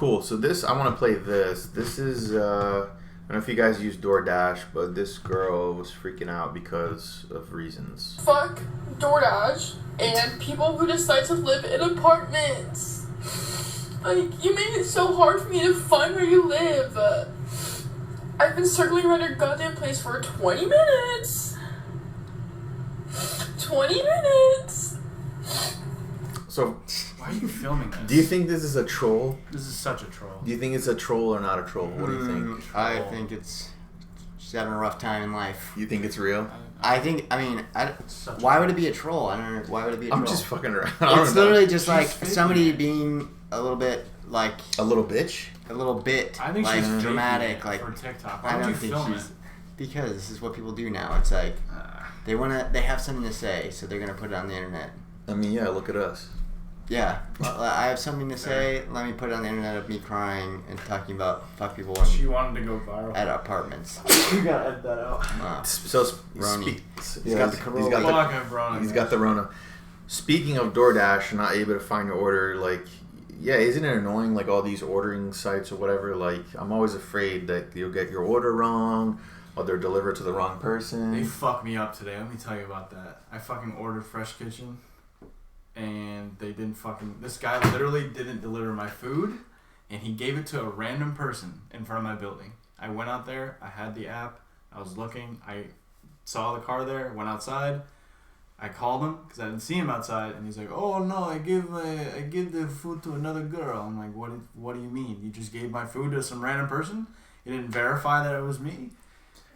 Cool. So this, I want to play this. This is, I don't know if you guys use DoorDash, but this girl was freaking out because of reasons. Fuck DoorDash and people who decide to live in apartments. Like, you made it so hard for me to find where you live. I've been circling around your goddamn place for 20 minutes. 20 minutes. So, why are you filming this? do you think this is a troll? This is such a troll. Do you think it's a troll or not a troll? What do you think? I think she's having a rough time in life. You think it's real? Why would it be a troll? I don't know. Why would it be a troll? I'm just fucking around. It's literally just like somebody being a little bit like a little bitch. A little bit. I think like she's dramatic, like for TikTok. Why I would don't you think film she's it? because this is what people do now. It's like they have something to say, so they're gonna put it on the internet. I mean, yeah. Look at us. Yeah, well, I have something to say. Let me put it on the internet of me crying and talking about fuck people She wanted to go viral at apartments. You gotta edit that out. So Roni. He's got the corona. He's got the Rona. Speaking of DoorDash, not able to find your order, like, yeah, isn't it annoying? Like all these ordering sites or whatever. Like, I'm always afraid that you'll get your order wrong, or they're delivered to the wrong person. They fucked me up today. Let me tell you about that. I fucking ordered Fresh Kitchen. And they didn't this guy literally didn't deliver my food, and he gave it to a random person in front of my building. I went out there, I had the app, I was looking, I saw the car there, went outside, I called him, because I didn't see him outside, and he's like, oh no, I give the food to another girl. I'm like, what do you mean? You just gave my food to some random person? You didn't verify that it was me?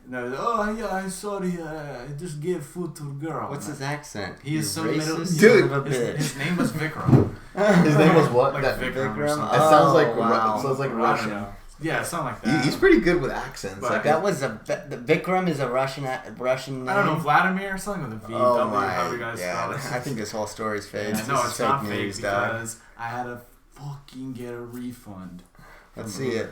No, oh yeah, I'm sorry. I just gave food to a girl. What's his accent? He is some middle dude. His name was Vikram. His name was what? Like Vikram or something. It sounds like wow. sounds like Russian. Yeah, it sounds like that. He's pretty good with accents. But like that was the Vikram is a Russian name. I don't know, Vladimir or something with a V. Oh W, my! how you guys spell it. I think this whole story's fake. Yeah, no, it's not fake news, because I had to fucking get a refund. Let's see it.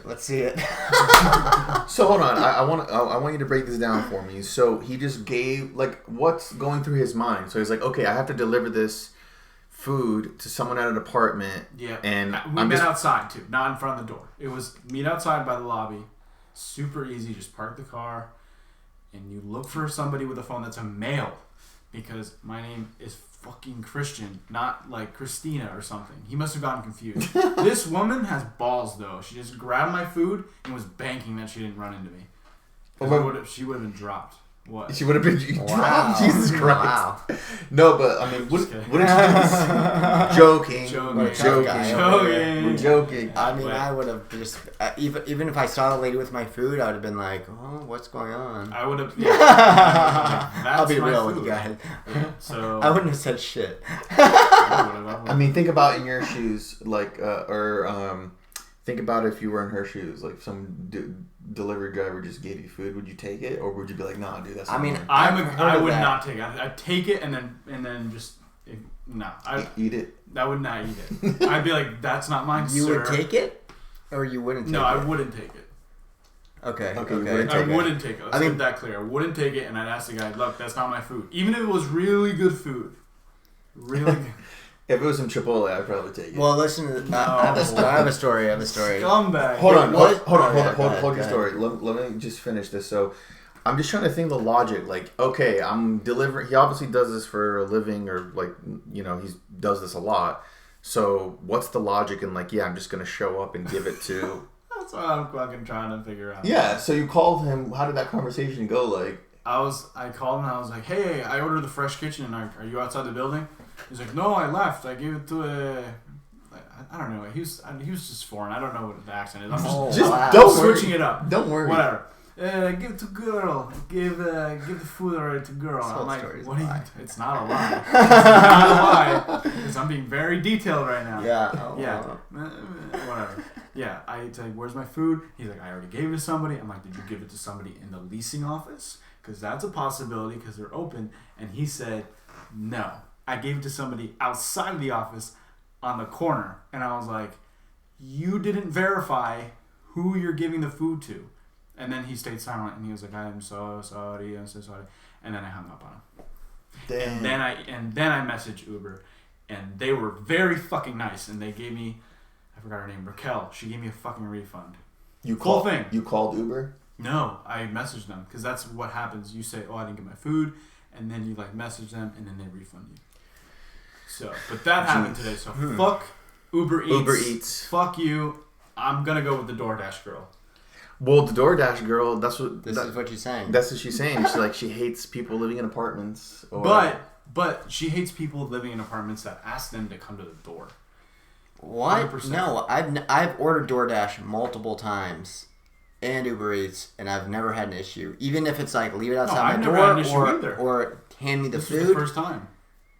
So hold on, I want you to break this down for me. So he just gave, like, what's going through his mind? So he's like, okay, I have to deliver this food to someone at an apartment. Yeah, and we met outside too, not in front of the door. It was meet outside by the lobby. Super easy. Just park the car, and you look for somebody with a phone that's a male, because my name is fucking Christian, not like Christina or something. He must have gotten confused. This woman has balls though. She just grabbed my food and was banking that she didn't run into me. She would have been dropped. What? She would have been dropped. Wow. Jesus Christ. Wow. No, but I mean, wouldn't you do this? Joking. We're joking. I mean, I would have just even if I saw the lady with my food, I would have been like, "Oh, what's going on?" I would have. Yeah, I'll be real food. with you guys. So I wouldn't have said shit. I mean, think about in your shoes, like, think about if you were in her shoes, like some delivery driver just gave you food. Would you take it, or would you be like, "Nah, dude, that's"? I mean, I would not take it. I'd take it and then just eat it. I would not eat it. I'd be like, "That's not mine." You sir. would take it, or you wouldn't take it? No, I wouldn't take it. Okay. I wouldn't take it. Let's get that clear. I wouldn't take it, and I'd ask the guy, "Look, that's not my food." Even if it was really good food, really good. If it was some Chipotle, I'd probably take it. Well, listen. I have a story. Scumbag. Hold on. Hold your story. Let me just finish this. So, I'm just trying to think the logic. Like, okay, I'm delivering. He obviously does this for a living, or like, he does this a lot. So, what's the logic in like, yeah, I'm just gonna show up and give it to? That's what I'm fucking trying to figure out. Yeah. So you called him. How did that conversation go? Like, I called him and I was like, "Hey, I ordered the Fresh Kitchen. And are you outside the building?" He's like, "No, I left. I gave it to I don't know. He was just foreign. I don't know what the accent is. I'm don't switching it up. Don't worry. Whatever. Give it to girl. Give the food already to girl." I'm like, "What are you? It's not a lie. It's not a lie. Because I'm being very detailed right now." Yeah. Whatever. Yeah. I like, "Where's my food?" He's like, "I already gave it to somebody." I'm like, "Did you give it to somebody in the leasing office? Because that's a possibility because they're open." And he said, "No. I gave it to somebody outside of the office on the corner." And I was like, "You didn't verify who you're giving the food to." And then he stayed silent and he was like, "I'm so sorry. I'm so sorry." And then I hung up on him. Damn. And then I messaged Uber, and they were very fucking nice, and they gave me, I forgot her name, Raquel. She gave me a fucking refund. You Full called thing. You called Uber? No, I messaged them because that's what happens. You say, "Oh, I didn't get my food," and then you like message them, and then they refund you. So, but that happened today. So fuck Uber Eats. Uber Eats. Fuck you. I'm gonna go with the DoorDash girl. Well, the DoorDash girl, that's what... This is what she's saying. That's what she's saying. She's like, she hates people living in apartments. Or... But she hates people living in apartments that ask them to come to the door. What? 100%. No, I've ordered DoorDash multiple times and Uber Eats, and I've never had an issue. Even if it's like leave it outside my door or hand me the food. This was the first time.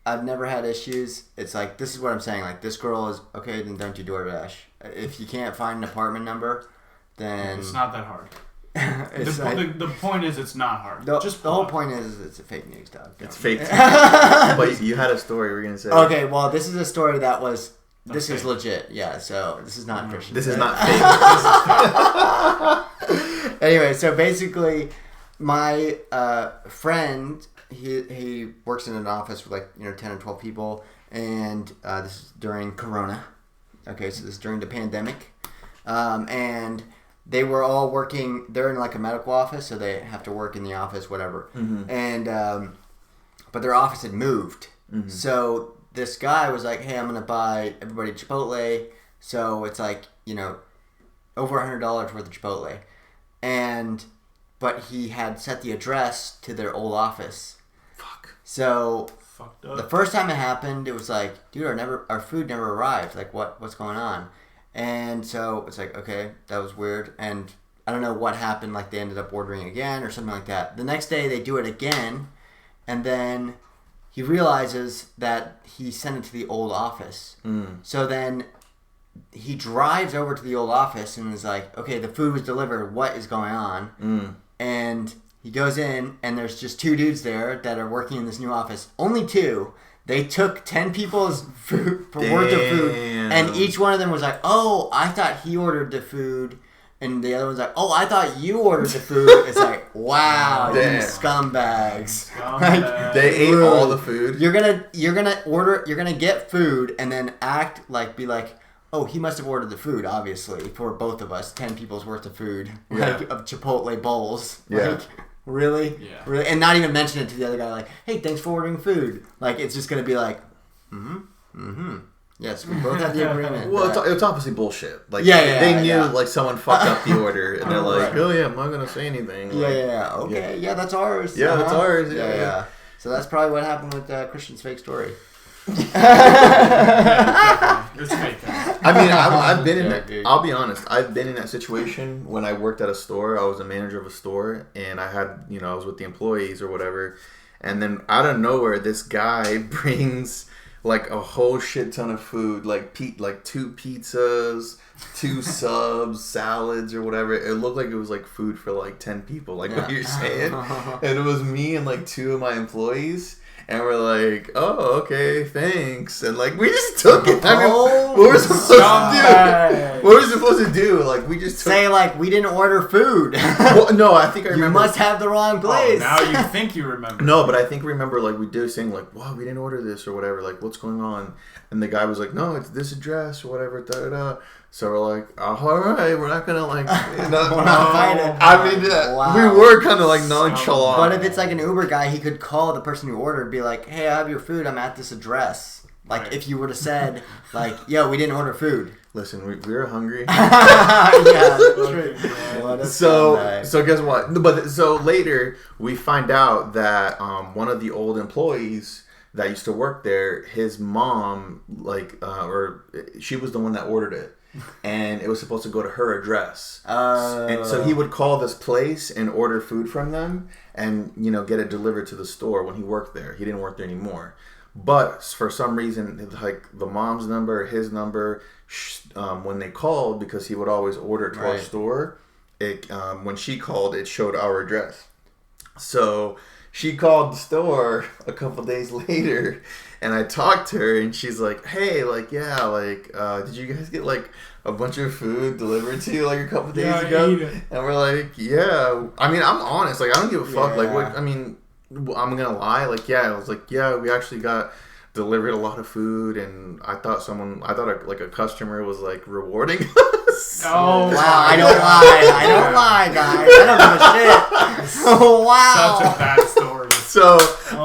I've never had issues. It's like, this is what I'm saying. Like, this girl is, okay, then don't do DoorDash. If you can't find an apartment number, then... It's not that hard. The point is, it's not hard. The whole point is, it's a fake news, dog. It's fake news. But you had a story we were going to say. Okay, well, this is a story that was... This is legit. Yeah, so this is not Christian. This is not fake. Anyway, so basically, my friend... He works in an office with 10 or 12 people, and this is during Corona. Okay, so this is during the pandemic, and they were all working. They're in a medical office, so they have to work in the office, whatever. Mm-hmm. And but their office had moved, mm-hmm. So this guy was like, "Hey, I'm gonna buy everybody Chipotle." So it's over $100 worth of Chipotle, but he had set the address to their old office. So the first time it happened, it was like, dude, our food never arrived. Like, what's going on? And so it's like, okay, that was weird. And I don't know what happened. Like, they ended up ordering again or something like that. The next day, they do it again, and then he realizes that he sent it to the old office. Mm. So then he drives over to the old office and is like, okay, the food was delivered. What is going on? Mm. And he goes in, and there's just 2 dudes there that are working in this new office. Only 2. They took 10 people's worth of food, and each one of them was like, "Oh, I thought he ordered the food," and the other one's like, "Oh, I thought you ordered the food." It's like, wow, you scumbags! They ate all the food. You're gonna get food, and then be like, "Oh, he must have ordered the food, obviously, for both of us, 10 people's worth of food, of Chipotle bowls." Yeah. Really? Yeah. Really? And not even mention it to the other guy, like, "Hey, thanks for ordering food." Like, it's just gonna be like, yes, we both have the agreement. Well, it's obviously bullshit. Like, they knew someone fucked up the order, and they're like, "Oh yeah, I'm not gonna say anything." Okay, that's ours. Yeah, that's ours. Yeah. So that's probably what happened with Christian's fake story. It's fake. I mean, I've been in that. I'll be honest. I've been in that situation when I worked at a store. I was a manager of a store, and I had, I was with the employees or whatever. And then out of nowhere, this guy brings a whole shit ton of food, like 2 pizzas, 2 subs, salads or whatever. It looked like it was food for 10 people, what you're saying. And it was me and 2 of my employees. And we're like, "Oh, okay, thanks." And we just took it. I mean, what were we supposed to do? What were we supposed to do? We just took... say we didn't order food. Well, no, I think I remember. You must have the wrong place. Oh, now you think you remember? No, but I think remember we did saying "Wow, we didn't order this" or whatever. What's going on? And the guy was like, "No, it's this address or whatever." Da da da. So we're like, "Oh, all right, we're not gonna we're not fighting." I mean, we were kind of nonchalant. But if it's an Uber guy, he could call the person who ordered, and be like, "Hey, I have your food. I'm at this address." If you would have said, "Yo, we didn't order food." Listen, we were hungry. Yeah, true. So guess what? But so later we find out that one of the old employees that used to work there, his mom she was the one that ordered it. And it was supposed to go to her address. And so he would call this place and order food from them and, get it delivered to the store when he worked there. He didn't work there anymore. But for some reason, the mom's number, his number, when they called, because he would always order it to our store, when she called, it showed our address. So she called the store a couple days later, and I talked to her, and she's like, "Hey, did you guys get a bunch of food delivered to you a couple days ago?" And we're like, "Yeah." I mean, I'm honest. I don't give a fuck. Yeah. What? I mean, I'm gonna lie. I was like, "Yeah, we actually got delivered a lot of food, and I thought a customer was like rewarding us. Oh wow! I don't lie, guys. I don't give a shit. Oh wow! Such a bad story. So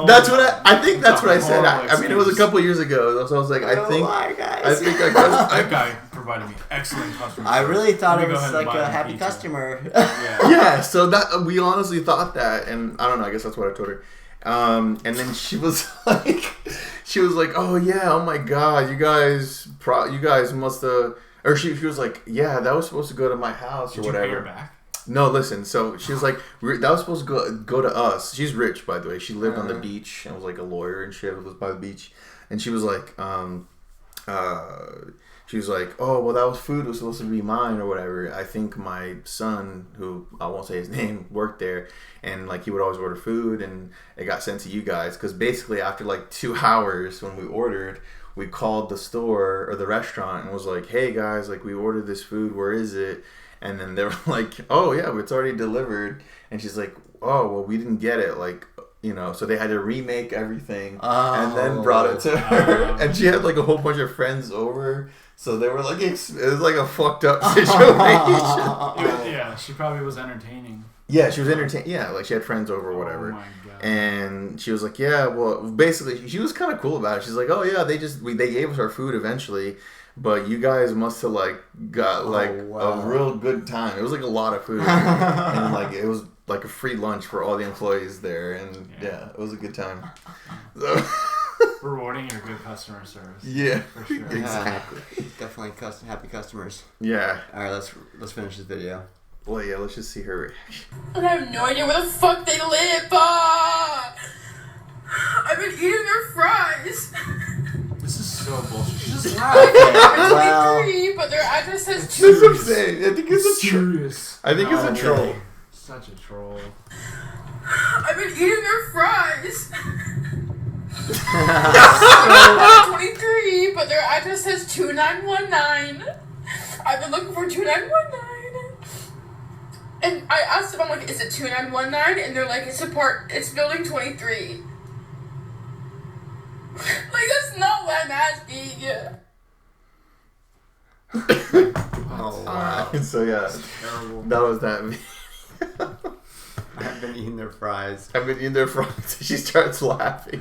that's what I think. That's what I said. I mean, it was a couple years ago. So I was like, I think that guy provided me excellent customer service. I really thought it was like a happy customer. Yeah. So that we honestly thought that, and I don't know. I guess that's what I told her. And then she was like, oh yeah, oh my god, you guys must have, or she was like, yeah, that was supposed to go to my house or whatever. Did you pay her back? No, listen. So she was like, that was supposed to go to us. She's rich, by the way. She lived on the beach and was like a lawyer and shit. It was by the beach, and she was like, oh well, that was food was supposed to be mine or whatever. I think my son, who I won't say his name, worked there, and like he would always order food, and it got sent to you guys because basically after like 2 hours when we ordered, we called the store or the restaurant and was like, hey guys, like we ordered this food, where is it? And then they were like, oh yeah, it's already delivered. And she's like, oh well, we didn't get it, like, you know, so they had to remake everything and then brought it to her. And she had like a whole bunch of friends over, so they were like, it was like a fucked up situation. Yeah, she probably was entertaining. Yeah, she was entertaining. Yeah, like she had friends over or whatever. Oh my god. And she was like, yeah, well, basically, she was kind of cool about it. She's like, oh yeah, they gave us our food eventually, but you guys must have like got like a real good time. It was like a lot of food, and like it was like a free lunch for all the employees there, and yeah it was a good time. So rewarding your good customer service. Yeah, for sure. Exactly. Definitely happy customers. Yeah. All right, let's finish this video. Well, yeah, let's just see her reaction. And I have no idea where the fuck they live. I've been eating their fries. This is so bullshit. She's just I'm 23, but their address says That's what I'm saying. I think it's a serious. I think it's a troll. Such a troll. I've been eating their fries. I'm 23, but their address says 2919. I've been looking for 2919. And I asked them, I'm like, is it 2919? And they're like, it's building 23. Like, that's not what I'm asking. Oh wow. So yeah, terrible. that was that. I've been eating their fries. I've been eating their fries. She starts laughing.